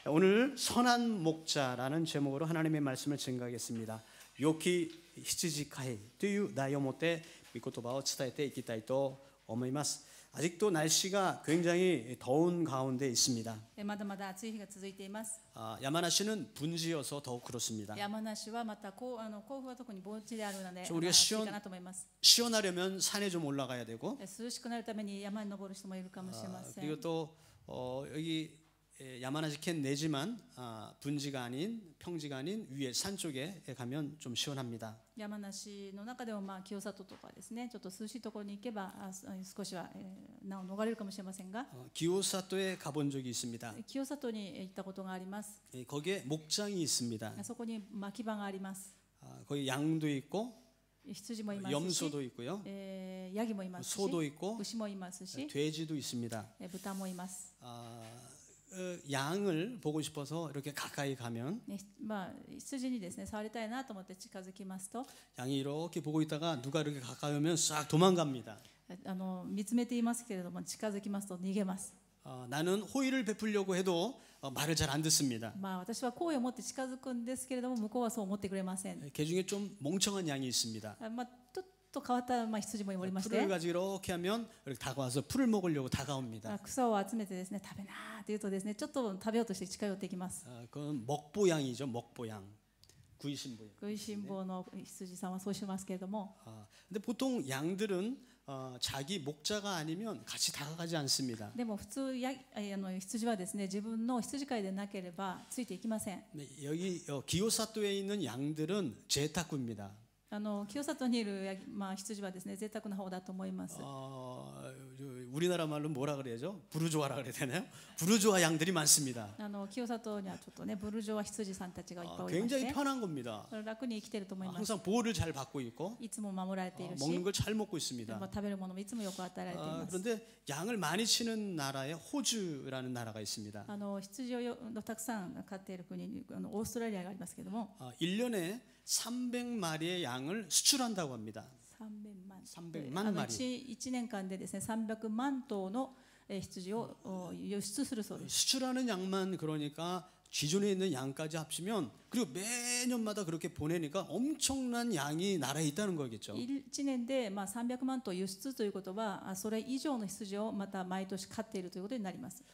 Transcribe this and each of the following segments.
오늘 선한 목자라는 제목으로 하나님의 말씀을 증거하겠습니다. 요키 히츠지카이という題をもって御言葉を伝えていきたいと思います。 아직도 날씨가 굉장히 더운 가운데 있습니다. まだまだ暑い日が続いています。 야마나시는 분지여서 더욱 그렇습니다. 山梨はまた甲府は特に盆地であるので、 우리가 暑いかなと思います。 시원하려면 산에 좀 올라가야 되고 涼しくなるために山に登る人もいるかもしれません。 그리고 또 여기 야마나시 県 내지만 분지가 아닌 평지가 아닌 위에 산 쪽에 가면 좀 시원합니다. 山梨の中でも清里とかですね、ちょっと涼しいところに行けば少しは難を逃れるかもしれませんが、 기요사토에 가본 적이 있습니다. 清里に行ったことがあります。 거기에 목장이 있습니다. そこに牧場があります。 거기 양도 있고 羊もいますし、 염소도 있고요. ヤギもいますし、 소도 있고 牛もいますし、 돼지도 있습니다. 豚もいます。 양을 보고 싶어서 이렇게 가까이 가면 羊にですね触りたいなと思って近づきますと、 양이 이렇게 보고 있다가 누가 이렇게 가까이 오면 싹 도망갑니다. 見つめていますけれども近づきますと逃げます。 나는 호의를 베풀려고 해도 말을 잘 안 듣습니다. 私は好意を持って近づくんですけれども向こうはそう思ってくれません。 개 중에 좀 멍청한 양이 있습니다. ちょっと変わった羊もおりまして、 풀을 가지고 이렇게 하면 이렇게 다가와서 풀을 먹으려고 다가옵니다. 草を集めてですね食べなーって言うとですねちょっと食べようとして近寄ってきます。 그건 먹보양이죠. 먹보양. 구이신보양. 食いしん坊の羊さんはそうしますけれども、 근데 보통 양들은 자기 목자가 아니면 같이 다가가지 않습니다. でも普通羊はですね自分の羊飼いでなければついていきません。 여기 기요사토에 있는 양들은 제타쿠입니다. 清里にいる羊はですね贅沢な方だと思います。 우리나라 말로 뭐라 그래야죠? 부르조아라 그래야 되나요? 부르조아 양들이 많습니다. 清里にはちょっとねブルジョワ羊さんたちがいっぱいおりまし 굉장히 て、 편한 겁니다. 楽に生きていると思います。 항상 보호를 잘 받고 있고 いつも守られているし、 먹는 걸 잘 먹고 있습니다. 食べるものもいつもよく与えられています。 그런데 양을 많이 치는 나라에 호주라는 나라가 있습니다. 羊をたくさん飼っている国にオーストラリアがありますけども、 1년에 300마리의 양을 수출한다고 합니다. 300万 마리. 1年間でですね300万頭の羊を輸出するそうです。 수출하는 양만 그러니까 기존에 있는 양까지 합치면 그리고 매년마다 그렇게 보내니까 엄청난 양이 나라에 있다는 거겠죠. 1年で300万頭輸出ということはそれ以上の羊をまた毎年飼っているということになります。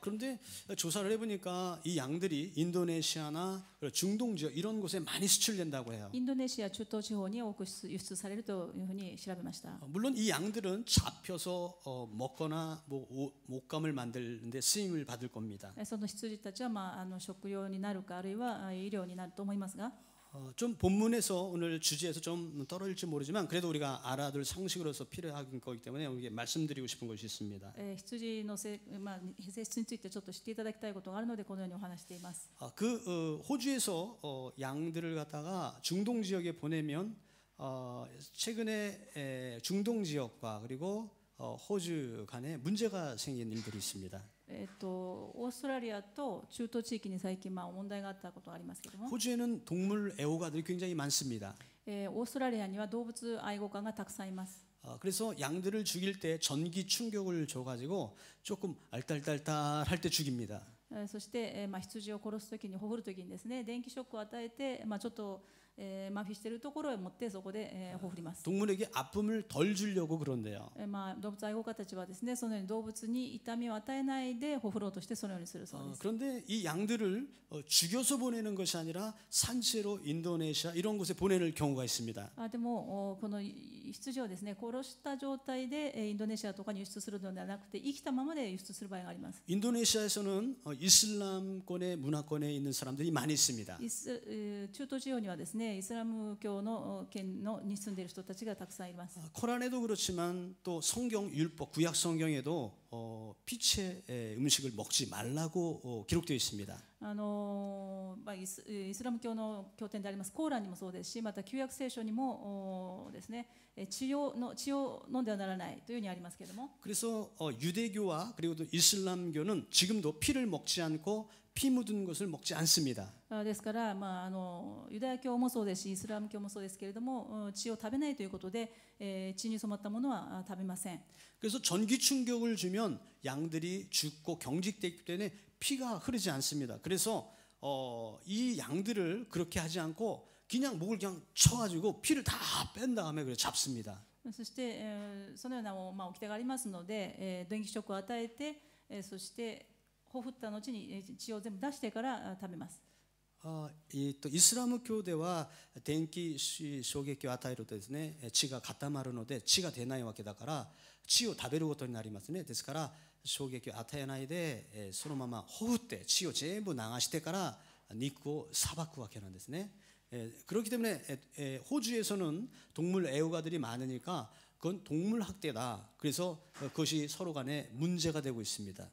그런데 조사를 해보니까 이 양들이 인도네시아나 중동 지역 이런 곳에 많이 수출된다고 해요. インドネシア中東地方に多く輸出されるというふうに調べました。 물론 이 양들은 잡혀서 먹거나 목감을 만드는데 쓰임을 받을 겁니다. その羊たちは食用になるかあるいは医療になると思いますが、 좀 본문에서 오늘 주제에서 좀 떨어질지 모르지만 그래도 우리가 알아둘 상식으로서 필요한 거기 때문에 우리에게 말씀드리고 싶은 것이 있습니다. 羊の性質についてちょっと知っていただきたいことがあるのでこのようにお話しています。 호주에서 양들을 갖다가 중동 지역에 보내면 최근에 중동 지역과 그리고 호주 간에 문제가 생긴 일들이 있습니다. オーストラリアと中東地域に最近問題があったことがありますけども、 호주에는 동물 애호가들이 굉장히 많습니다. オーストラリアには動物愛護家がたくさんいます。 그래서 양들을 죽일 때 전기 충격을 줘가지고 조금 알딸딸딸할 때 죽입니다. そして羊を殺すときにほふるときにですね電気ショックを与えてちょっと麻痺しているところへ持ってそこでほふります。 동물에게 아픔을 덜 주려고 그런데요. 動物愛護家たちはですねそのように動物に痛みを与えないでほふろうとしてそのようにするそうです。 그런데 이 양들을 죽여서 보내는 것이 아니라 산채로 인도네시아 이런 곳에 보내는 경우가 있습니다. でもこの羊をですね殺した状態でインドネシアとかに輸出するのではなくて生きたままで輸出する場合があります。 인도네시아에서는 이슬람권의 문화권에 있는 사람들이 많이 있습니다. 中東地方にはですねイスラム教の圏に住んでいる人たちがたくさんいます。 코란에도 그렇지만 또 성경 율법 구약 성경에도 피체 음식을 먹지 말라고 기록되어 있습니다. イスラム教の経典でありますコーランにもそうですしまた旧約聖書にもですね血を飲んではならないというふうにありますけれども 그래서 유대교와 그리고 또 이슬람교는 지금도 피를 먹지 않고 피 묻은 것을 먹지 않습니다. ですから、ユダヤ教もそうですしイスラム教もそうですけれども血を食べないということで、血に染まったものは食べません。 그래서 전기 충격을 주면 양들이 죽고 경직되기 때문에 피가 흐르지 않습니다. 그래서 이 양들을 그렇게 하지 않고 그냥 목을 그냥 쳐가지고 피를 다 뺀 다음에 그래 잡습니다. そして、そのような、掟がありますので、電気ショックを与えて、そしてほふった後に血を全部出してから食べます。イスラム教では電気衝撃を与えるとですね、血が固まるので血が出ないわけだから血を食べることになりますね。ですから衝撃を与えないで、そのままほふって血を全部流してから肉をさばくわけなんですね。그렇기 때문에 호주에서는 동물 애호가들이 많으니까 그건 동물 학대다. 그래서 그것이 서로 간에 문제가 되고 있습니다.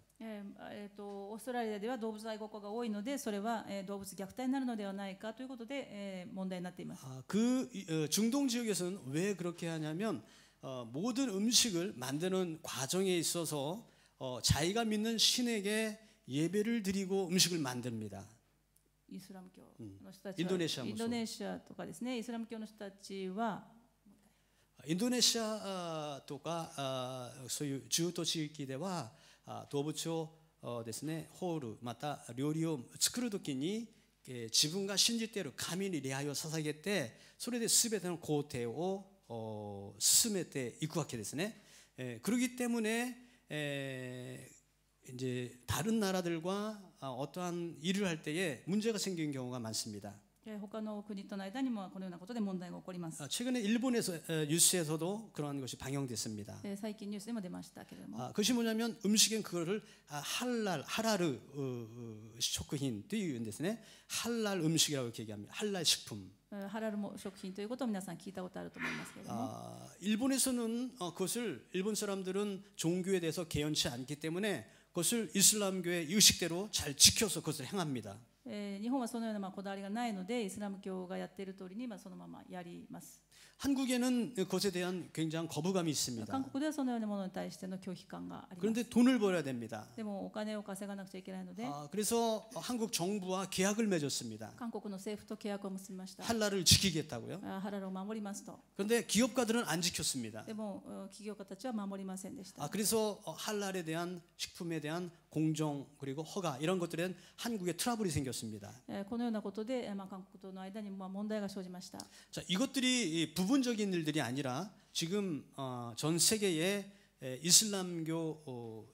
オーストラリアでは動物愛護家が多いので、それは動物虐待になるのではないかということで問題になっています。 중동 지역에서는 왜 그렇게 하냐면 모든 음식을 만드는 과정에 있어서 자기가 믿는 신에게 예배를 드리고 음식을 만듭니다. イスラム教の人たちは、インドネシアもそう。インドネシアとかですね、イスラム教の人たちはインドネシアとかそういう中東地域では動物をですね、ホールまた料理を作るときに自分が信じている神に礼拝を捧げて、それで全ての工程を進めていくわけですね。그렇기 때문에 이제 다른 나라들과 어떠한 일을 할 때에 문제가 생기는 경우가 많습니다. 他の国との間にもこのようなことで問題が起こります。 최근에 일본에서 뉴스에서도 그러한 것이 방영됐습니다. 最近ニュースでも出ましたけれども、 그것이 뭐냐면 음식엔 그거를 하라르 쇼크힌というんですね. 할랄 음식이라고 얘기합니다. 할랄 식품. ハラル食品ということを皆さん聞いたことあると思いますけれども、 일본에서는 그것을 일본 사람들은 종교에 대해서 개연치 않기 때문에 그것을 이슬람교의 의식대로 잘 지켜서 그것을 행합니다. 日本はそのようなこだわりがないので、イスラム教がやっている通りにそのままやります。 한국에는 그것에 대한 굉장한 거부감이 있습니다. 韓国ではそのようなものに対しての拒否感があります。 그런데 돈을 벌어야 됩니다. でもお金を稼がなくちゃいけないので、 그래서 한국 정부와 계약을 맺었습니다. 韓国の政府と契約を結びました。 할랄을 지키겠다고요. ハラルを守りますと。 그런데 기업가들은 안 지켰습니다. でも企業家たちは守りませんでした。 그래서 할랄에 대한 식품에 대한 공정 그리고 허가 이런 것들에 대한 한국에 트러블이 생겼습니다. このようなことで韓国との間に問題が生じました。 자, 이것들이 부분적인 일들이 아니라 지금 전 세계의 이슬람교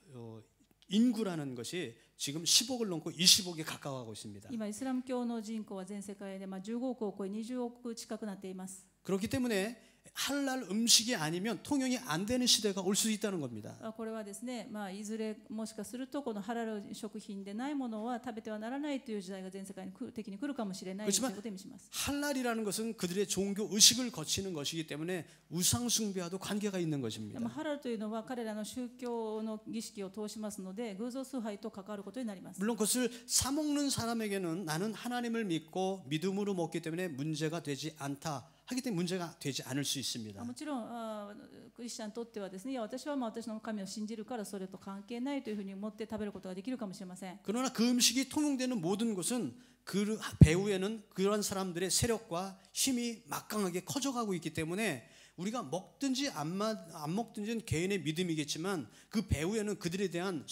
인구라는 것이 지금 10억을 넘고 20억에 가까워가고 있습니다. 今イスラム教の人口は全世界で15億を超え20億近くなっています。 그렇기 때문에 할랄 음식이 아니면 통용이 안 되는 시대가 올 수 있다는 겁니다. これはですね、いずれもしかするとこのハラル食品でないものは食べてはならないという時代が全世界に的に来るかもしれないということを意味します。 할랄이라는 것은 그들의 종교 의식을 거치는 것이기 때문에 우상 숭배와도 관계가 있는 것입니다. ハラルというのは彼らの宗教の儀式を通しますので、偶像崇拝と関わることになります。 물론 그것을 사 먹는 사람에게는 나는 하나님을 믿고 믿음으로 먹기 때문에 문제가 되지 않다. 하기 때문에 문제가 되지 않을 수 있습니다. もちろんクリスチャンにとってはですね、いや私は私の神を信じるからそれと関係ないというふうに思って食べることができるかもしれません。 그러나 그 음식이 통용되는 모든 것은 그 배후에는 그런 사람들의 세력과 힘이 막강하게 커져가고 있기 때문에 우리가 먹든지 안 먹든지는 개인의 믿음이겠지만 그 배후에는 그들에 대한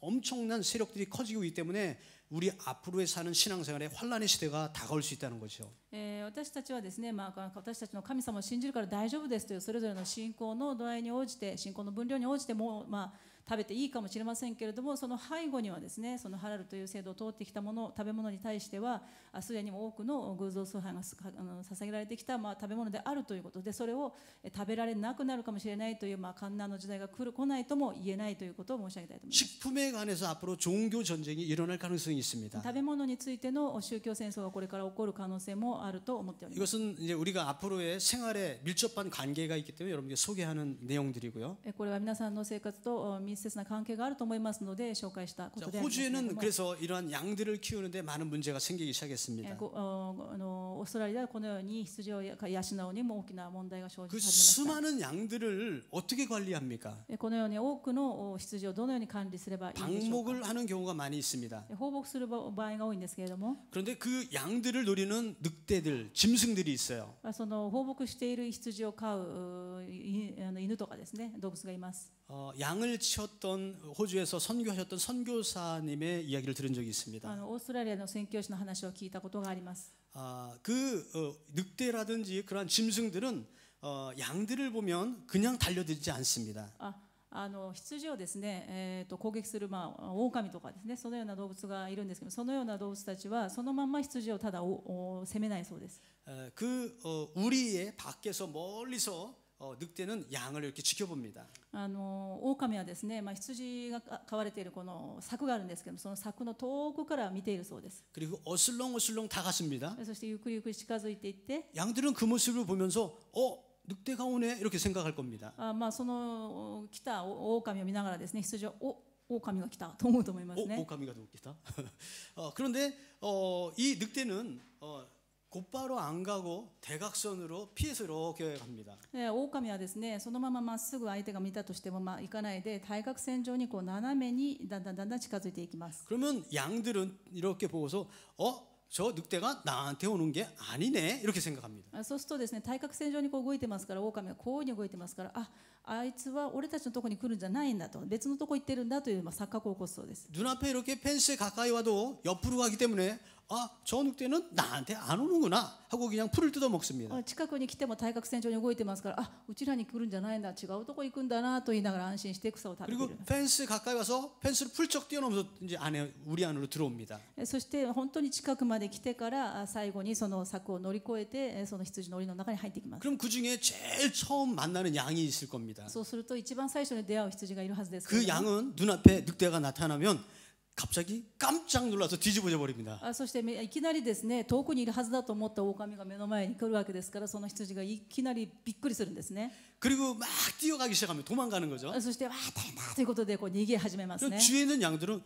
엄청난 세력들이 커지고 있기 때문에 우리 앞으로의 사는 신앙생활에 환란의 시대가 다가올 수 있다는 거죠. 私たちはですね、私たちの神様を信じるから大丈夫ですというそれぞれの信仰の度合いに応じて、信仰の分量に応じても食べていいかもしれませんけれども、その背後にはですね、そのハラルという制度を通ってきたもの、食べ物に対してはすでにも多くの偶像崇拝が捧げられてきた食べ物であるということで、それを食べられなくなるかもしれないという艱難の時代が来ないとも言えないということを申し上げたいと思います。 식품에 관해서 앞으로 종교 전쟁이 일어날 가능성이 있습니다. 食べ物についての宗教戦争がこれから起こる可能性もあると思っております。 이것은 이제 우리가 앞으로의 생활에 밀접한 관계가 있기 때문에 여러분께 소개하는 내용들이고요. これは皆さんの生活と密接な関係があると思いますので紹介したことでありますけれども、 호주에는 그래서 이러한 양들을 키우는데 많은 문제가 생기기 시작했습니다. オーストラリアはこのように羊を養うにも大きな問題が生じ 그 始めました。 수많은 양들을 어떻게 관리합니까? このように多くの羊をどのように管理すればいいでしょうか。 방목을 하는 경우가 많이 있습니다. 放牧する場合が多いんですけれども、 그런데 그 양들을 노리는 늑대들, 짐승들이 있어요. その放牧している羊を飼う犬とかですね、動物がいます。 양을 치었던 호주에서 선교하셨던 선교사님의 이야기를 들은 적이 있습니다. オーストラリアの宣教師の話を聞いたことがあります。 늑대라든지 그러한 짐승들은 양들을 보면 그냥 달려들지 않습니다. 羊をですね、攻撃する狼とかですね、そのような動物がいるんですけど、そのような動物たちはそのまんま羊をただ攻めないそうです。 우리의 밖에서 멀리서 늑대는 양을 이렇게 지켜봅니다. 狼はですね、羊が飼われているこの柵があるんですけども、その柵の遠くから見ているそうです。 그리고 어슬렁어슬렁 다가섭니다. そしてゆっくりゆっくり近づいていって、 양들은 그 모습을 보면서 늑대가 오네 이렇게 생각할 겁니다. その来た狼を見ながらですね、羊は狼が来たと思うと思いますね。오카미가来た. 그런데 이 늑대는 곧바로 안 가고 대각선으로 피해서 이렇게 갑니다. 狼はですね、そのまままっすぐ相手が見たとしても行かないで対角線上にこう斜めにだんだん近づいていきます。 그러면 양들은 이렇게 보고서 저 늑대가 나한테 오는 게 아니네 이렇게 생각합니다. そうするとですね、対角線上にこう動いてますから、狼はこういうふうに動いてますから、あいつは俺たちのところに来るんじゃないんだと、別のところ行ってるんだという錯覚を起こすそうです。 눈앞에 이렇게 펜스에 가까이 와도 옆으로 가기 때문에 저 늑대는 나한테 안 오는구나 하고 그냥 풀을 뜯어 먹습니다. 近くに来ても対角線上に動いてますから、うちらに来るんじゃないんだ、違うとこ行くんだなと言いながら安心して草を食べてい 그리고 る。 펜스 가까이 와서 펜스를 훌쩍 뛰어넘어서 이제 우리 안으로 들어옵니다. そして本当に近くまで来てから最後にその柵を乗り越えてその羊の檻の中に入っていきます。 그럼 그 중에 제일 처음 만나는 양이 있을 겁니다. そうすると一番最初に出会う羊がいるはずですけ 그 れども、 양은 눈앞에 늑대가 나타나면 갑자기 깜짝 놀라서 뒤집어져 버립니다. そしていきなりですね、遠くにいるはずだと思った狼が目の前に来るわけですから、その羊がいきなりびっくりするんですね。 그리고 막 뛰어가기 시작하면 도망가는 거죠. そして大変だということでこう逃げ始めますね。 주위에 있는 양들은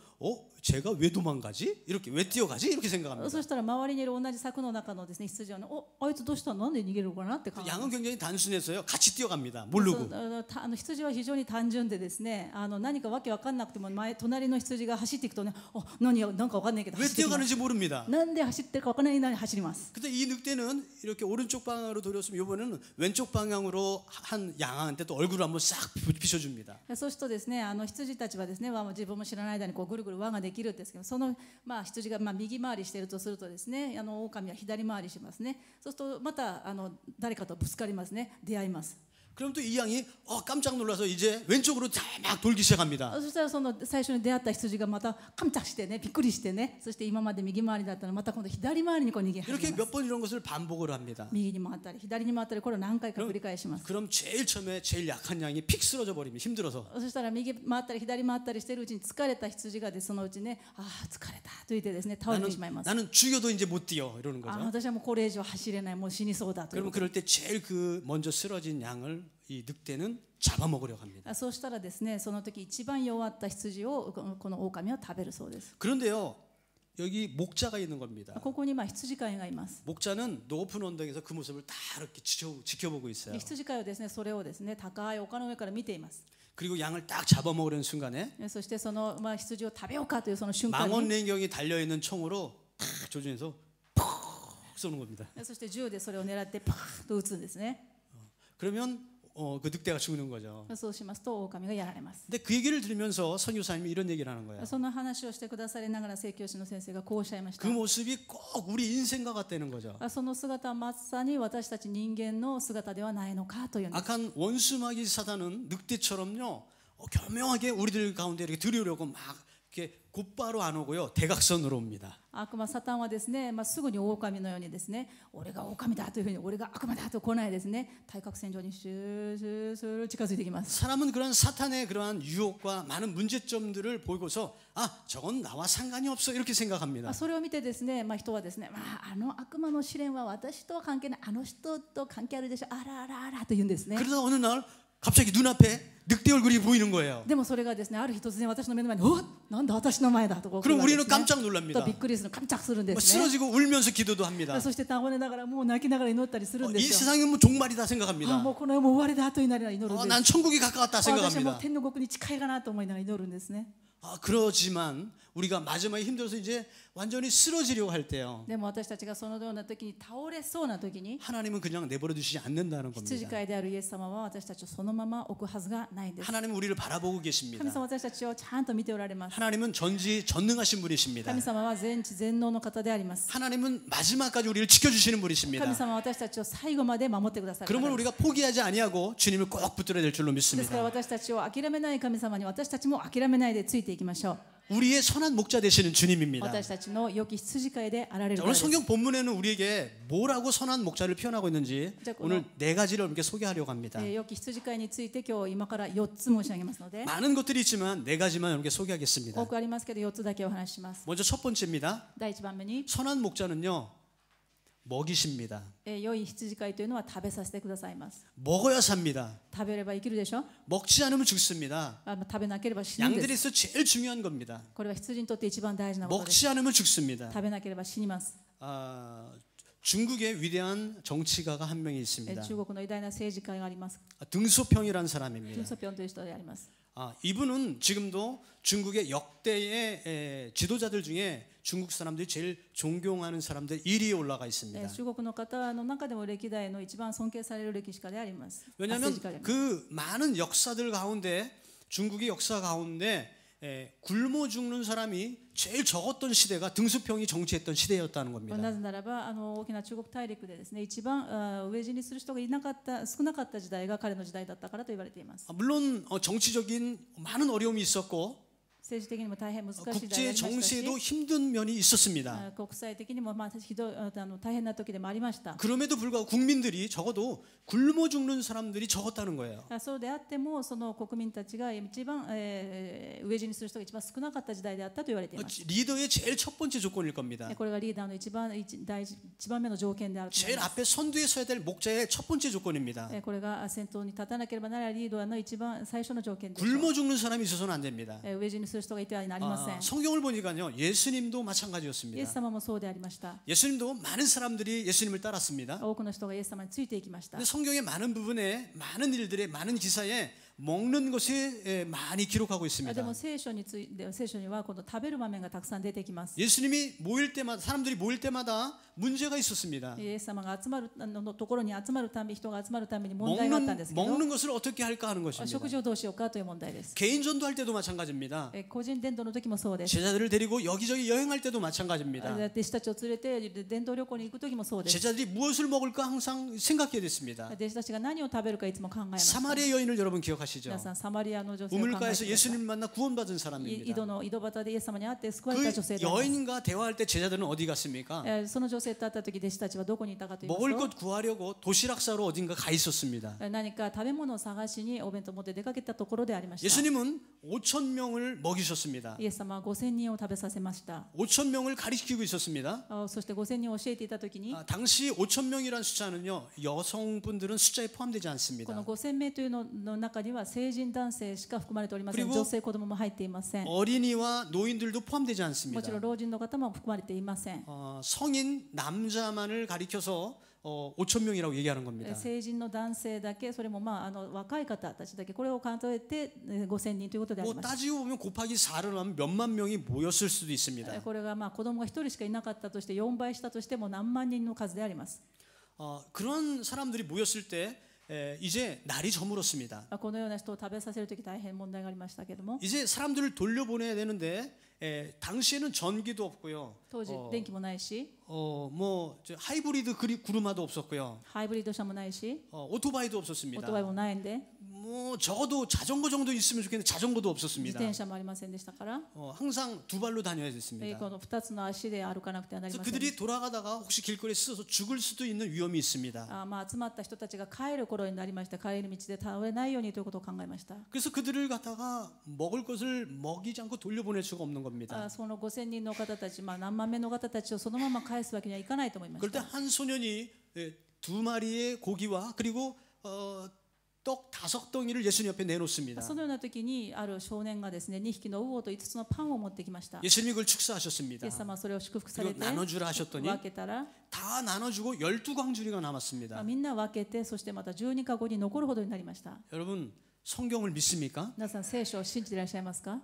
제가 왜 도망가지? 이렇게 왜 뛰어가지? 이렇게 생각합니다. そしたら周りにいる同じ柵の中のですね、羊はあいつどうしたの、なんで逃げるのかなって考えます。 양은 굉장히 단순해서요. 같이 뛰어갑니다. 모르고. 羊は非常に単純でですね、何かわけわかんなくても隣の羊が走っていくとね、なんかわかんないけど 왜 走ってきます。 뛰어가는지 모릅니다. なんで走ってるかわからないのに走ります。 근데 이 늑대는 이렇게 오른쪽 방향으로 돌렸으면 이번에는 왼쪽 방향으로 한 양한테 또 얼굴을 한번 싹 비춰줍니다. そうするとですね、羊たちはですね、自分も知らない間にこうぐるぐる輪ができるんですけど、その羊が右回りしているとするとですね、狼は左回りしますね。そうするとまた誰かとぶつかりますね、出会います。 그럼 또 이 양이 깜짝 놀라서 이제 왼쪽으로 막 돌기 시작합니다. そしたらその最初に出会った羊がまた깜짝してね、びっくりしてね、そして今まで右回りだったのまた今度左回りにこう逃げ始めます。 이렇게 몇 번 이런 것을 반복을 합니다. 右に回ったり左に回ったり、これを何回か繰り返します。 그럼 제일 처음에 제일 약한 양이 픽 쓰러져 버립니다. 힘들어서. そしたら右回ったり左回ったりしているうちに疲れた羊がそのうちね、疲れたと言ってですね、倒れてしまいます。 나는 죽여도 이제 못 뛰어 이러는 거죠. 私はもうこれ以上走れない、もう死にそうだという。 그러면 그럴 때 제일 먼저 쓰러진 양을 이 늑대는 잡아먹으려고 합니다. そうしたらですね、その時一番弱った羊をこの狼は食べるそうです。 그런데요, 여기 목자가 있는 겁니다. ここに羊飼いがいます。 목자는 높은 언덕에서 그 모습을 다 이렇게 지켜보고 있어요. 羊飼いはですね、それをですね、高い丘の上から見ています。 그리고 양을 딱 잡아먹으려는 순간에 そしてその羊を食べようかというその瞬間に、 망원레인경이 달려있는 총으로 탁 조준해서 퍽 쏘는 겁니다. そして銃でそれを狙ってパーンと撃つんですね。 그러면 그 늑대가 죽는 거죠. そうしますと狼がやられます。 근데 그 얘기를 들으면서 선교사님이 이런 얘기를 하는 거예요. その話をしてくださりながら、宣教師の先生がこうおっしゃいました。 그 모습이 꼭 우리 인생과 같다는 거죠. その姿はまさに私たち人間の姿ではないのかというんです。 악한 원수마귀 사단은 늑대처럼요 교묘하게 우리들 가운데 이렇게 들이려고 막 이렇게 곧바로 안 오고요 대각선으로 옵니다. 悪魔サタンはですね、すぐに狼のようにですね、俺が狼だというふうに、俺が悪魔だと来ないですね、対角線上にシューシューシュー近づいてきます。 사람은 그런 사탄의 그러한 유혹과 많은 문제점들을 보고서 저건 나와 상관이 없어 이렇게 생각합니다. それを見てですね、人はですね、悪魔の試練は私とは関係ない、あの人と関係あるでしょ、あらあらあらと言うんですね。 그러다 어느 날 갑자기 눈앞에 늑대 얼굴이 보이는 거예요. でもそれがですね、ある日突然私の目の前に、なんだ私の前だとこう来る 그럼 わけで 우리는 すね。 깜짝 놀랍니다. とびっくりする、깜짝するんですね。 쓰러지고 울면서 기도도 합니다. そして倒れながらもう泣きながら祈ったりするんで 이 すよ。 세상은 뭐 종말이다 생각합니다. もうこの世も終わりだと言いながら祈るんです。 난 천국이 가까웠다 私はもう 생각합니다. 天の国に近いかなと思いながら祈るんですね。 그러지만 우리가 마지막에 힘들어서 이제 완전히 쓰러지려고 할 때요. でも私たちがそのような時に倒れそうな時に 하나님은 그냥 내버려 두시지 않는다는 羊 겁니다. 飼いであるイエス様は私たちをそのまま置くはずがないんです。 하나님은 우리를 바라보고 계십니다. 神様は私たちをちゃんと見ておられます。 하나님은 전지전능하신 분이십니다. 神様は全知全能の方であります。 하나님은 마지막까지 우리를 지켜주시는 神 분이십니다. 様は私たちを最後まで守ってくださる方 그러면 です。 우리가 포기하지 아니하고 주님을 꼭 붙들어야 될 줄로 ですから 믿습니다. 私たちを諦めない神様に私たちも諦めないでついていきましょう。 우리의 선한 목자 되시는 주님입니다. 私たちの良き羊飼いであられる 자, から 오늘 です。 성경 본문에는 우리에게 뭐라고 선한 목자를 표현하고 있는지 자, 오늘 네 가지를 이렇게 소개하려고 합니다. 良き羊飼いについて今日今から4つ申し上げますので 많은 것들이 있지만 네 가지만 이렇게 소개하겠습니다. 多くありますけど4つだけお話しします。 먼저 첫 번째입니다. 第1番目に 선한 목자는요 먹이십니다. 良い羊飼いというのは食べさせてくださいます。 먹어야 삽니다. 食べれば生きるでしょ。 먹지 않으면 죽습니다. 食べなければ死ぬんです。 양들에서 제일 중요한 겁니다. これは羊にとって一番大事なことです。 먹지 않으면 죽습니다. 食べなければ死にます。 중국의 위대한 정치가가 한 명이 있습니다. 中国の偉大な政治家があります。 등소평이라는 トゥン 사람입니다. ソピョンという人であります。 이분은 지금도 중국의 역대의 지도자들 중에 중국 사람들이 제일 존경하는 사람들 1위에 올라가 있습니다. 中国の方の中でも歴代の一番尊敬される歴史家であります。 왜냐하면 政治家であります。 그 많은 역사들 가운데 중국의 역사 가운데 굶어 죽는 사람이 제일 적었던 시대가 등수평이 정치했던 시대였다는 な 겁니다. ぜならば大きな中国大陸でですね一番飢え死にする人がいなかった少なかった時代が彼の時代だったからと言われています。 물론 정치적인 많은 어려움이 있었고 政治的にも大変難しい時代があ 국제 りましたし 정세도 힘든 면이 있었습니다. 国際的にもひどい大変な時でもありました。 그럼에도 불구하고 국민들이 적어도 굶어 죽는 사람들이 적었다는 거예요. そうであってもその国民たちが一番飢え死にする人が一番少なかった時代であったと言われています。 리더의 제일 첫 번째 조건일 겁니다. これがリーダーの一番目の条件であると思い 제일 ます。 앞에 선두에 서야 될 목자의 첫 번째 조건입니다. これが先頭に立たなければならないリーダーの一番最初の条件です。 굶어 죽는 사람이 있어서는 안 됩니다. 飢え死にする人がいてはなりません。 성경을 보니까요 예수님도 イエ 마찬가지였습니다. ス様もそうでありました。 예수님도 많은 사람들이 예수님을 따랐습니다. 多くの人がイエス様についていきました。 근데 성경의 많은 부분에 많은 일들의 많은 기사에 먹는 것이 많이 기록하고 で 있습니다. も聖書にはこの食べる場面がたくさん出てきます。 예수님이 모일 때마다 사람들이 모일 때마다 문제가 있었습니다. イエス様が集まるのところに集まるため人が集まるために問題があったんですけど、 먹는 것을 어떻게 할까 하는 것입니다. 食事をどうしようかという問題です。 개인 전도할 때도 마찬가지입니다. 個人伝道の時もそうです。 제자들을 데리고 여기저기 여행할 때도 마찬가지입니다. 弟子たちを連れて伝道旅行に行く時もそうです。 제자들이 무엇을 먹을까 항상 생각해야 됐습니다. 弟子たちが何を食べるかいつも考えました。 사마리아 여인을 여러분 기억하시죠? 皆さんサマリアの女性を考えてくだ 우물가에서 さい。 예수님을 만나 구원받은 사람입니다. 井戸端でイエス様に会って救われた女性 그 であります。 여인과 대화할 때 제자들은 어디 갔습니까? その女性と会った時弟子たちはどこにいたかという 먹을 と 것 구하려고 도시락 싸러 어딘가 가 있었습니다. 何か食べ物を探しにお弁当を持って出かけたところでありました。 예수님은 5천 명을 먹이셨습니다. イエス様は5000人を食べさせました。 5천 명을 가리키고 있었습니다. そして5000人を教えていた時に 당시 5천 명이라는 숫자는요 여성분들은 숫자에 포함되지 この 않습니다. 5000名というのの中には成人男性しか含まれておりません。 그리고 女性子供も入っていません。 어린이와 노인들도 포함되지 も 않습니다. ちろん老人の方も含まれていません。 성인 남자만을 가리켜서 5천 명이라고 얘기하는 겁니다. 成人の男性だけ、それも若い方たちだけ、これを数えて5000人ということであり 뭐 ます。 따지고 보면 곱하기 4를 하면 몇만 명이 모였을 수도 있습니다. これが子供が1人しかいなかったとして4倍したとしても何万人の数であります。 그런 사람들이 모였을 때 이제 날이 저물었습니다. このような人を食べさせるとき大変問題がありましたけれども、 이제 사람들을 돌려보내야 되는데 당시에는 전기도 없고요. 当時電気もないし、 하이브리드 구르마도 없었고요. ハイブリッド車もないし、 오토바이도 オ 없었습니다. ートバイもないんで、 뭐 적어도 자전거 정도 있으면 좋겠는데 자전거도 自 없었습니다. 転車もありませんでしたから、 항상 두 발로 다녀야 됐습니다. この2つの足で歩かなくてはなり 그래서 ませんで 그들이 した 돌아가다가 혹시 길거리에 쓰러서 죽을 수도 있는 위험이 있습니다. 集まった人たちが帰る頃になりまして、帰り道で倒れないようにということを考えました。 그래서 그들을 갖다가 먹을 것을 먹이지 않고 돌려보낼 수가 없는 겁니다. その5000人の方たち、何万名の方たちをそのまま返すわけにはいかないと思いまし 그럴 때 た。 한 소년이 2마리의 고기와 그리고 떡 5덩이를 예수님 옆에 내놓습니다. そのような時にある少年がですね、2匹の魚と5つのパンを持ってきました。イ 예수님이 그걸 축사하셨습니다. エス様はそれを祝福され 그리고 て 나눠주라 하셨더니 分けたら、 다 나눠주고 12광주리가 남았습니다. みんな分けて、そしてまた12かごに残るほどになりました。 여러분 성경을 믿습니까? 皆さん聖書を信じていらっしゃいますか？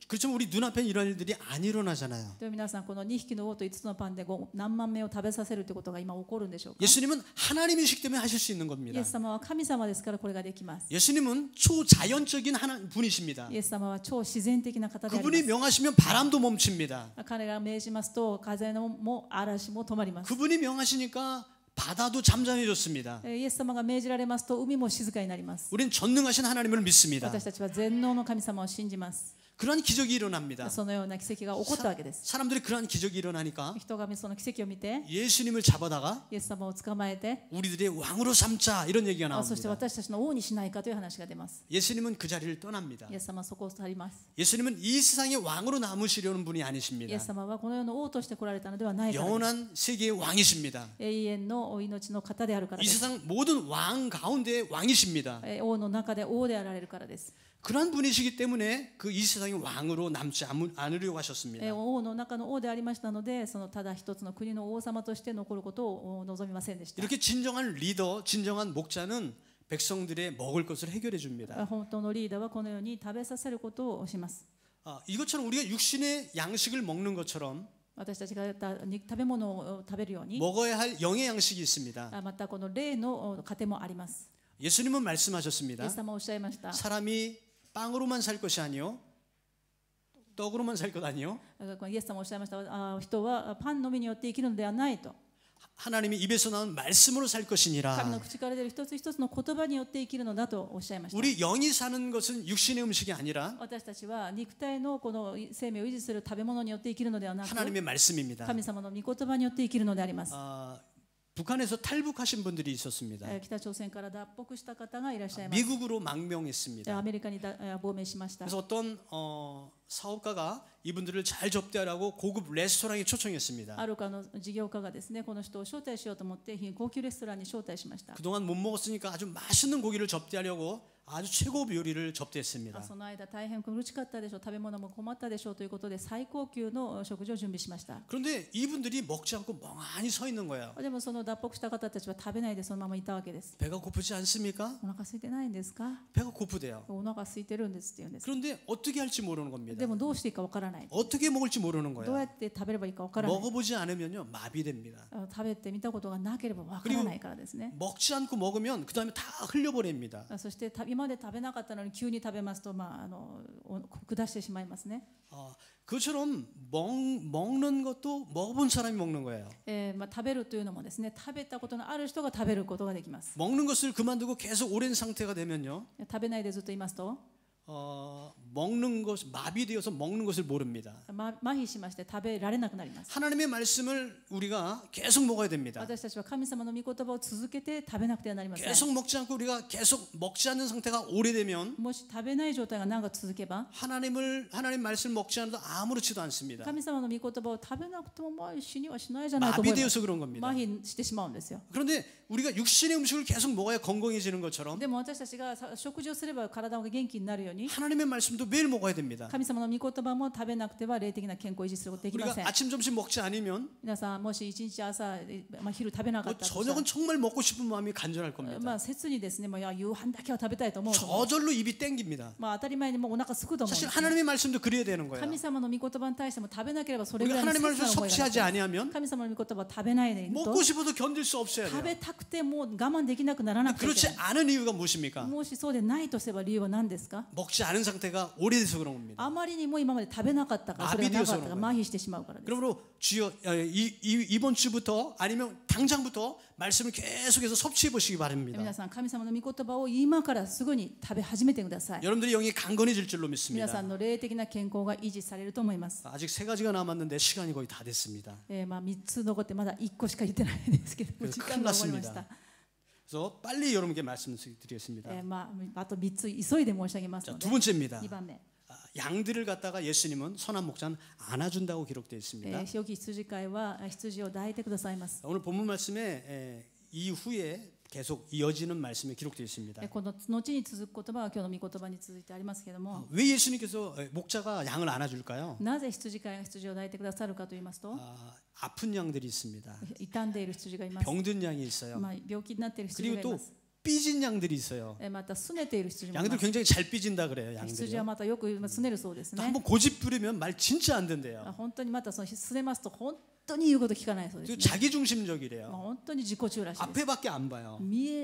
그렇지만 우리 눈앞에 이런 일들이 안 일어나잖아요. でも皆さんこの2匹の魚と5つのパンで何万名を食べさせるということが今起こるんでしょうか？ 예수님은 하나님이시기 때문에 하실 수 있는 イ 겁니다. エス様は神様ですからこれができます。 예수님은 초자연적인 분이십니다. イエス様は超自然的な方でありま 그분이 す。 명하시면 바람도 멈춥니다. 彼が命じますと風のも嵐も止まります。 그분이 명하시니까 바다도 잠잠해졌습니다. イエス様が命じられますと海も静かになります。 우린 전능하신 하나님을 믿습니다. 私たちは全能の神様を信じます。 그러한 기적이 일어납니다. そのような奇跡が起こったわけです。 사람들이 그러한 기적이 일어나니까 人がその奇跡を見て 예수님을 잡아다가 イエス様を捕まえて 우리들의 왕으로 삼자 이런 얘기가 そして 나옵니다. 私たちの王にしないかという話が出ます。 예수님은 그 자리를 떠납니다. イエス様はそこを去ります。 예수님은 이 세상의 왕으로 남으시려는 분이 イエ 아니십니다. ス様はこの世の王として来られたのではないからです。 영원한 세계의 왕이십니다. 永遠のお命の方であるから 이 です。 세상 모든 왕 가운데 왕이십니다. 王の中で王であられるからです。 그러한 분이시기 때문에 그 이 세상의 왕으로 남지 않으려고 하셨습니다. 王の中の王でありましたので、そのただ一つの国の王様として残ることを望みませんでした。 이렇게 진정한 리더, 진정한 목자는 백성들의 먹을 것을 해결해 줍니다. 本当のリーダーはこのように食べさせることをします。 이것처럼 우리가 육신의 양식을 먹는 것처럼 私たちが食べ物を食べるように、 먹어야 할 영의 양식이 있습니다. またこの霊の糧もあります。 예수님은 イエ 말씀하셨습니다. ス様はおっしゃいました。 사람이 빵으로만 살 것이 아니요 떡으로만 살 것 아니요 イエス様はおっしゃいました。人はパンのみによって生きるのではないと。 하나님이 입에서 나온 말씀으로 살 神の 것이니라. 口から出る一つ一つの言葉によって生きるのだとおっしゃいました。 우리 영이 사는 것은 육신의 음식이 아니라 私たちは肉体のこの生命を維持する食べ物によって生きるのではなく、 하나님의 말씀입니다. 神様の御言葉によって生きるのであります。 북한에서 탈북하신 분들이 있었습니다. 北朝鮮から脱北した方がいらっしゃいます。 미국으로 망명했습니다. アメリカに亡命しました。 그래서 어떤 사업가가 이분들을 잘 접대하라고 고급 레스토랑에 초청했습니다. あるかの事業家がですね、この人を招待しようと思って高級レストランに招待しました。 그동안 못 먹었으니까 아주 맛있는 고기를 접대하려고 아주 최고급 요리를 접대했습니다. その間大変苦しかったでしょう、食べ物も困ったでしょうということで最高級の食事を準備しました。 그런데 이분들이 먹지 않고 멍하니 서 있는 거예요. でもその脱北した方たちは食べないでそのままいたわけです。 배가 고프지 않습니까? お腹空いてないんですか？ 배가 고프대요. お腹空いてるんですって言うんです。 그런데 어떻게 할지 모르는 겁니다. でもどうしていいかわからない。 어떻게 먹을지 모르는 どう 거예요. やって食べればいいかわからない。 먹어보지 않으면요 마비됩니다. 食べてみたことがなければわからないからですね。 먹지 않고 먹으면 그 다음에 다 흘려버립니다. そして今まで食べなかったのに急に食べますと下してしまいますね。 그처럼 먹는 것도 먹어본 사람이 먹는 거예요. 食べるというのもですね、食べたことのある人が食べることができます。 먹는 것을 그만두고 계속 오랜 상태가 되면요, 食べないでずっといますと 먹는 것 마비되어서 먹는 것을 모릅니다. 麻痺しまして食べられなくなります。 하나님의 말씀을 우리가 계속 먹어야 됩니다. 私たちは神様の御言葉を続けて食べなくてはなりません。 계속 먹지 않고 우리가 계속 먹지 않는 상태가 오래되면 もし食べない状態が長く続けば 하나님 말씀을 먹지 않아도 아무렇지도 않습니다. 神様の御言葉を食べなくても死にはしないじゃないと思います。 마비되어서 그런 겁니다. 麻痺してしまうんですよ。 그런데 우리가 육신의 음식을 계속 먹어야 건강해지는 것처럼 でも私たちが食事をすれば体が元気になるように 하나님의 말씀도 매일 먹어야 됩니다. 神様の御言葉も食べなくては霊的な健康を維持することできま 우리가 せん。 아침 점심 먹지 않으면 皆さんもし一日朝、昼食べなかったとしたら 저녁은 정말 먹고 싶은 마음이 간절할 겁니다. 切にですね、もう夕飯だけは食べたいと思うと。 저절로 입이 땡깁니다. 当たり前にもうお腹すくと思うんで 사실 すね。 하나님의 말씀도 그래야 되는 거예요. 神様の御言葉に対しても食べなければそれぐら 우리가 いの 하나님의 切な 말씀을 思いが 섭취하지 ある。 아니하면 神様の御言葉を食べないでいると 먹고 싶어도 견딜 수 없어야 食 돼요. べたくても我慢できなくならなくてはいけ 그렇지 ない。 않은 이유가 무엇입니까? もしそうでないとすれば理由は何ですか？ 먹지 않은 상태가 오래돼서 그런 겁니다. あまりにも今まで食べなかったから、それがなかったから麻痺してしまうからです。 그러므로 주여 이번 주부터 아니면 당장부터 말씀을 계속해서 섭취해 보시기 바랍니다. 皆さん、神様の御言葉を今からすぐに食べ始めてください。 여러분들의 영이 강건해질 줄로 皆 믿습니다. さんの霊的な健康が維持されると思います。 아직 3가지가 남았는데 시간이 거의 다 됐습니다. 3つ残ってまだ1個しか言ってないんですけど、時間が終わりました。 그래서 빨리 여러분께 말씀드리겠습니다. あと3つ急いで申し上げますの 자, で。 두 번째입니다. 2番目。 양들을 갖다가 예수님은 선한 목자는 안아준다고 기록되어 있습니다. 良き羊飼いは羊を抱いてくださいます。 오늘 본문 말씀에 이후에 계속 이어지는 말씀이 기록되어 있습니다. この後に続く言葉は今日の御言葉に続いてありますけれども、 왜 예수님께서 목자가 양을 안아줄까요? なぜ羊飼いが羊を抱いてくださるかと言いますと、 아픈 양들이 있습니다. 傷んでいる羊がいます。 병든 양이 있어요. 病気になっている羊がいます。 삐진 양들이 있어요. また拗ねている羊もい 양들 ます。 굉장히 잘 삐진다 그래요. 羊は 양들이요. またよく拗ねるそうですね。 한번 고집 부리면 말 진짜 안 된대요. 本当にまたその拗ねますと本当に言うこと聞かないそうです 그리고 ね。 자기 중심적이래요. 本当に自己中らしいです。 앞에밖에 안 봐요.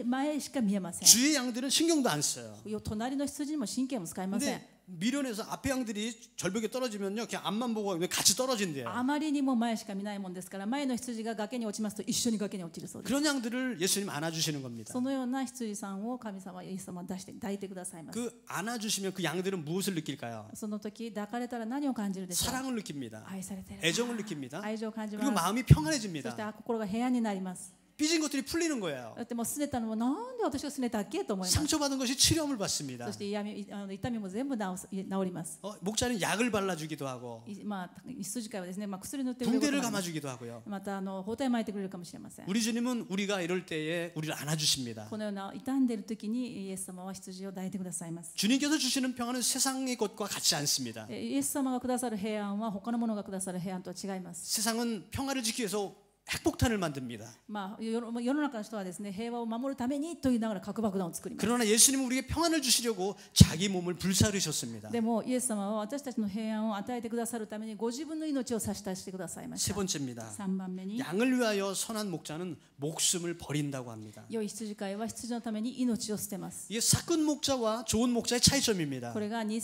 前しか見えません。 주의 양들은 신경도 안 써요. 隣の羊にも神経も使いません。 근데 미련해서 앞에 양들이 절벽에 떨어지면요, 그냥 앞만 보고 같이 떨어진대요. あまりにも前しか見ないもんですから、前の羊が崖に落ちますと一緒に崖に落ちるそうです。 그런 양들을 예수님 안아주시는 겁니다. そのような羊さんを神様イエス様は抱いてくださいます。 그 안아주시면 그 양들은 무엇을 느낄까요? その時抱かれたら何を感じるでしょう。 사랑을 느낍니다. 愛されている。 애정을 느낍니다. 愛情を感じ 그리고 ます。 마음이 そして 평안해집니다. 心が平安になります。 삐진 것들이 풀리는 거예요. だってもう拗ねたのもなんで私が拗ねたっけと思います。 상처받은 것이 치료함을 받습니다. そして痛みも全部治ります。 목자는 약을 발라주기도 하고 まあ羊飼いはですね、まあ薬塗ってくれる 붕대를 こともあります。 감아주기도 하고요. また包帯巻いてくれるかもしれません。 우리 주님은 우리가 이럴 때에 우리를 안아주십니다. このような傷んでいる時にイエス様は羊を抱いてくださいます。 주님께서 주시는 평안은 세상의 것과 같지 않습니다. イエス様がくださる平安は他のものがくださる平安とは違います。 세상은 평화를 지키기 위해서 핵폭탄을 만듭니다. まあ世の中の人はですね、平和を守るためにと言いながら核爆弾を作ります。 그러나 예수님은 우리에게 평안을 주시려고 자기 몸을 불사르셨습니다. でもイエス様は私たちの平安を与えてくださるためにご自分の命を差し出してくださいまし 세 た。 번째입니다. 3番目に 양을 위하여 선한 목자는 목숨을 버린다고 합니다. 良い羊飼いは羊のために命を捨てます。 이게 사건 목자와 좋은 목자의 차이점입니다. これが偽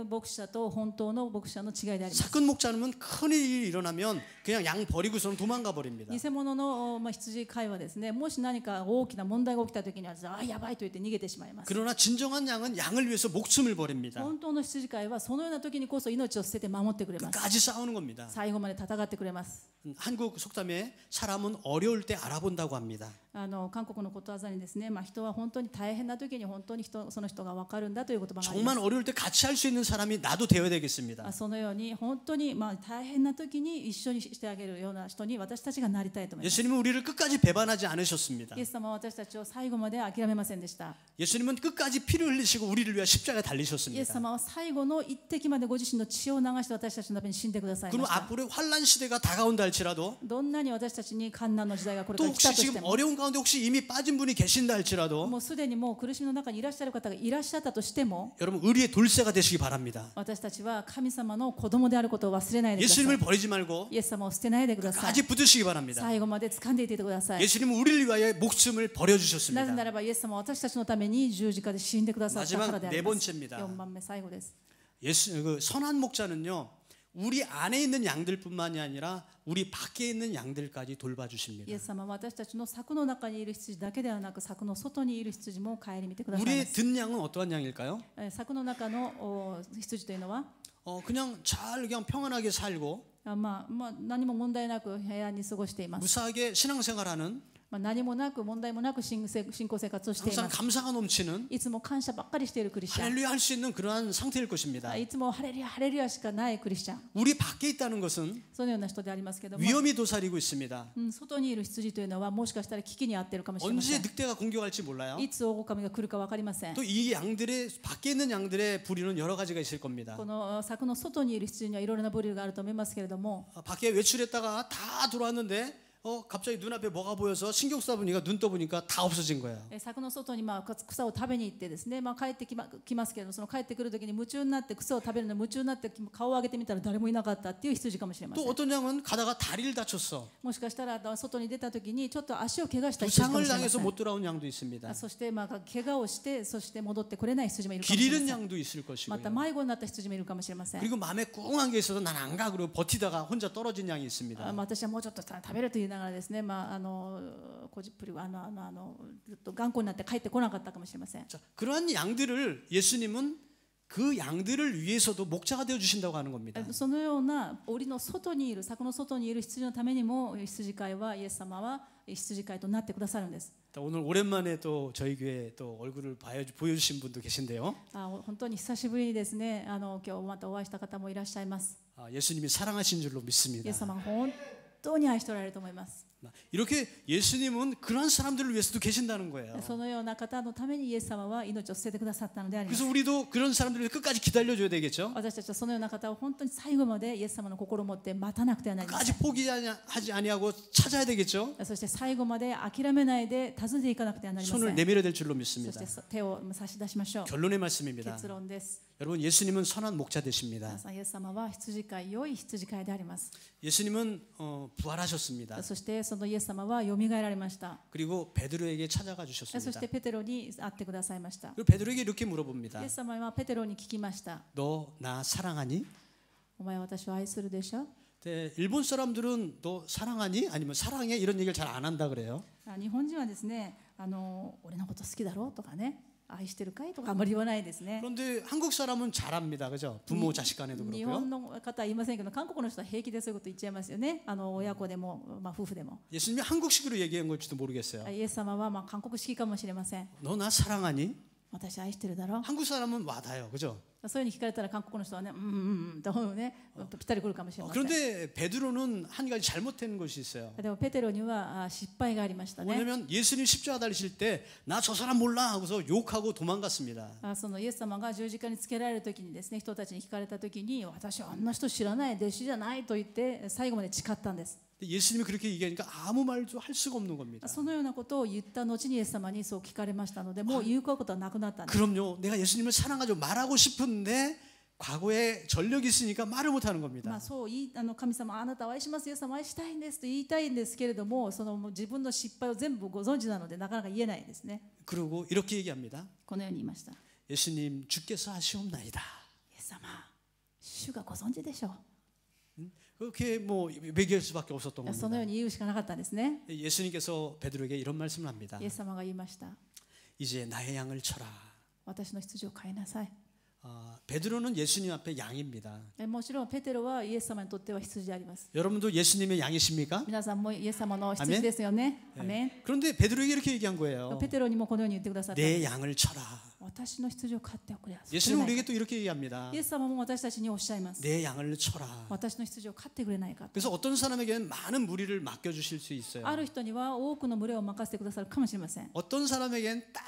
牧者と本当の牧者の違いであります。 사건 목자는 큰 일이 일어나면 그냥 양 버리고서는 도망가 버립니다. 偽物の羊飼いはですね、もし何か大きな問題が起きた時にはやばいと言って逃げてしまいます。 그러나 진정한 양은 양을 위해서 목숨을 버립니다. 本当の羊飼いはそのような時にこそ命を捨てて守ってくれます。 끝까지 싸우는 겁니다. 最後まで戦ってくれます。 한국 속담에 사람은 어려울 때 알아본다고 합니다. 韓国のことわざにですね、人は本当に大変な時に本当にその人が分かるんだという言葉がありま 정말 す。 어려울 때 같이 할 수 있는 사람이 나도 되어야 되겠습니다. そのように本当に大変な時に一緒にしてあげるような人に私たちがなりたいと思います。 예수님은 우리를 끝까지 배반하지 않으셨습니다. イエス様は私たちを最後まで諦めませんでした。 예수님은 끝까지 피를 흘리시고 우리를 위해 십자가에 イエス 달리셨습니다. 様は最後の一滴までご自身の血を流して私たちのために死んでください 그럼 ました。 앞으로 환란 시대가 다가온다 할지라도 どんなに私たちに患難の時代がこれか 또 ら来た 혹시 とし 지금 ても、 어려운 가운데 혹시 이미 빠진 분이 계신다 할지라도 もうすでにもう苦しみの中にいらっしゃる方がいらっしゃったとしても、 여러분 의리의 돌쇠가 되시기 바랍니다. 私たちは神様の子供であることを忘れないでください。 예수님을 버리지 말고 イエス様を捨てないでください。 끝까지 붙으시기 바랍니다. 最後まで掴んでいてください。 예수님은 우리를 위하여 목숨을 なぜ 버려주셨습니다. ならばイエス様は私たちのために十字架で死んでくださったからであり 마지막 ます。 네 번째입니다. 4番目最後です。 그 선한 목자는요, 우리 안에 있는 양들뿐만이 아니라 우리 밖에 있는 양들까지 돌봐주십니다. イエス様は私たちの柵の中にいる羊だけではなく、柵の外にいる羊も顧みてくださいま 우리의 す。 든 양은 어떠한 양일까요? 柵の中の羊というのは、 그냥 잘 그냥 평안하게 살고 何も問題なく平安に過ごしています。 무사하게 신앙생활하는 何もなく問題もなく信仰生活をしてい 항상 ます。 감사가 넘치는 いつも感謝ばっかりしているクリスチャン。 할렐루야 할 수 있는 그러한 상태일 것입니다. いつもハレルヤハレルヤしかないクリスチャン。 우리 밖에 있다는 것은 そのような人でありますけども、 위험이 도사리고 있습니다. 外にいる羊というのはもしかしたら危機に遭っているかもしれませ 언제 ん。 늑대가 공격할지 몰라요. いつ大狼が来るか分かりません。 또 이 양들의 밖에 있는 양들의 부류는 여러 가지가 있을 겁니다. この柵の外にいる羊にはいろいろな部類があると思いますけれども、 밖에 외출했다가 다 들어왔는데 갑자기 눈앞에 뭐가 보여서 신경 쓰다 보니까 눈 떠보니까 다 없어진 거예요. 柵の外に草を食べに行ってですね、帰ってきますけれども、その帰ってくる時に夢中になって草を食べるのに夢中になって顔を上げてみたら誰もいなかったっていう羊かもしれませ 또 ん。 어떤 양은 가다가 다리를 다쳤어. もしかしたら外に出た時にちょっと足を怪我した羊かも 부상을 しれませ 당해서 ん。 못 돌아온 양도 있습니다. そして怪我をしてそして戻ってこれない羊もいるかも 길 しれ 잃은 ません。 양도 있을 また 것이고요. 迷子になった羊もいるかもしれません。 그리고 마음에 꿍한 게 있어서 난 안 가 그러고 버티다가 혼자 떨어진 양이 있습니다. 私はもうちょっと食べると言いながらですね、こじっぷりはずっと頑固になって帰ってこなかったかもしれません。 자, 그러한 양들을 예수님은 그 양들을 위해서도 목자가 되어 주신다고 하는 겁니다. そのような檻の外にいる柵の外にいる羊のためにも羊飼いはイエス様は羊飼いとなってくださるんです。 오늘 오랜만에 또 저희 교회 또 얼굴을 보여주신 분도 계신데요. 本当に久しぶりにですね、今日またお会いした方もいらっしゃいます。 예수님이 사랑하신 줄로 イエ 믿습니다. ス様が本当に愛しておられると思います。 이렇게 예수님은 그런 사람들을 위해서도 계신다는 거예요. そのような方のためにイエス様は命を捨ててくださったのであります。 그래서 우리도 그런 사람들을 위해 끝까지 기다려줘야 되겠죠. 私たちはそのような方を本当に最後までイエス様の心を持って待たなくてはなりません。 끝까지 포기하지 아니하고 찾아야 되겠죠. そして最後まで諦めないで訪ねていかなくてはなりませ 손을 ん。 내밀어야 될 줄로 そ 믿습니다. して手を差し出しましょう。 결론의 말씀입니다. 結論です。 여러분 예수님은 선한 목자 되십니다. 皆さんイエス様は羊飼い、良い羊飼いであります。 예수님은 부활하셨습니다. そしてそのイエス様はよみがえられました。 그리고 베드로에게 찾아가 そ 주셨습니다. してペテロに会ってくださいました。 그리고 베드로에게 이렇게 물어봅니다. イエス様はペテロに聞きました。 너 나 사랑하니? お前は私を愛するでしょ。 네, 일본 사람들은 너 사랑하니? 아니면 사랑해? 이런 얘기를 잘 안 한다 그래요. 日本人はですね、俺のこと好きだろうとかね、愛してるかいとかあんまり言わないですね。 그런데 한국 사람은 잘합니다. 그죠? 부모 자식 간에도 日 그렇고요. 本の方は言いませんけど、韓国の人は平気でそういうこと言っちゃいますよね。親子でも、夫婦でも。 예수님이 한국식으로 얘기한 걸지도 모르겠어요. イエス様は韓国式かもしれません。 너 나 사랑하니? 私愛してるだろう。 한국 사람은 와닿아요. 그죠? そういうふうに聞かれたら韓国の人はね、とね、ぴったりくるかもしれません。 그런데 베드로는 한 가지 잘못된 것이 있어요. でもペテロには失敗がありましたね。 왜냐하면 예수님 십자가 달리실 때 나 저 사람 몰라 하고서 욕하고 도망갔습니다. そのイエス様が十字架につけられる時にですね、人たちに聞かれた時に、私はあんな人知らない、弟子じゃないと言って最後まで誓ったんです。 예수님이 그렇게 얘기하니까 아무 말도 할 수가 없는 겁니다. そのようなことを言った後にイエス様にそう聞かれましたので、もう言うことはなくなったんです。 그럼요. 내가 예수님을 사랑하죠. 말하고 싶은데 과거에 전력이 있으니까 말을 못하는 겁니다. そう神様あなたを愛します、イエス様を愛したいんですと言いたいんですけれども、その自分の失敗を全部ご存知なのでなかなか言えないですね。 그리고 이렇게 얘기합니다. このように言いました。 예수님 주께서 하시옵나이다. イエス様、主がご存知でしょう。 그렇게 뭐 매기할 수밖에 없었던 そのよう 겁니다. に言うしかなかったんですね。 예수님께서 베드로에게 이런 말씀을 합니다. イエス様が言いました。 이제 나의 양을 쳐라. 私の羊を飼いなさい。 베드로는 예수님 앞에 양입니다. もちろんペテロはイエス様にとっては羊であります。 여러분도 예수님의 양이십니까? 皆さんもイエス様の羊ですよね。アメン。 그런데 베드로에게 이렇게 얘기한 거예요. ペテロにもこのように言ってくださった。 내 양을 쳐라. 私の羊を飼っておくれ。 예수님은 우리에게 또 이렇게 얘기합니다. イエス様も私たちにおっしゃいます。 내 양을 쳐라. 私の羊を飼ってくれないか。 그래서 어떤 사람에게는 많은 무리를 맡겨주실 수 있어요. ある人には多くの群れを任せてくださるかもしれません。 어떤 사람에게는 딱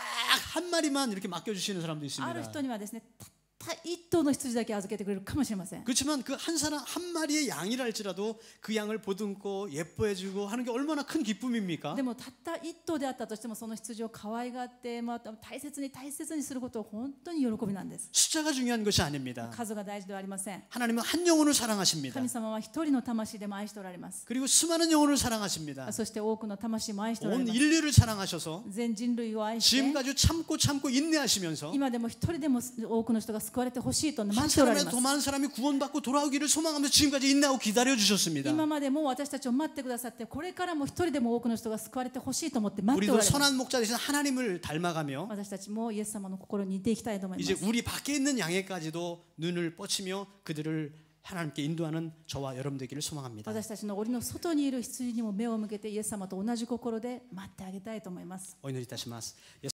한 마리만 이렇게 맡겨주시는 사람도 ある 있습니다. 人にはですね、たった一頭の羊だけ預けてくれるかもしれません。 그렇지만 그 한 사람 한 마리의 양이라 할지라도 그 양을 보듬고 예뻐해주고 하는 게 얼마나 큰 기쁨입니까? でもたった一頭であったとしてもその羊を可愛がって、大切にすることは本当に喜びなんです。 숫자가 중요한 것이 아닙니다. 数が大事ではありません。 하나님은 한 영혼을 사랑하십니다. 神様は一人の魂でも愛しておられます。 그리고 수많은 영혼을 사랑하십니다. そして多くの魂も愛しておられ 온 ます。 인류를 사랑하셔서 全人類を愛して 지금까지 참고 인내하시면서 今でも一人でも多くの人が救われてほしいと 한 待っておられ 사람이라도 ま 더 す。 많은 사람이 구원받고 돌아오기를 소망하면서 지금까지 인내하고 기다려 주셨습니다. 今までも私たちを待ってくださって、これからも一人でも多くの人が救われてほしいと思って待ってお 우리도 られます。 선한 목자 되신 하나님을 닮아가며 私たちもイエス様の心に似ていきたいと思いま 이제 す。 우리 밖에 있는 양에까지도 눈을 뻗치며 그들을 하나님께 인도하는 저와 여러분 되기를 소망합니다. 私たちの檻の外にいる羊にも目を向けてイエス様と同じ心で待ってあげたいと思います。 お祈りいたします。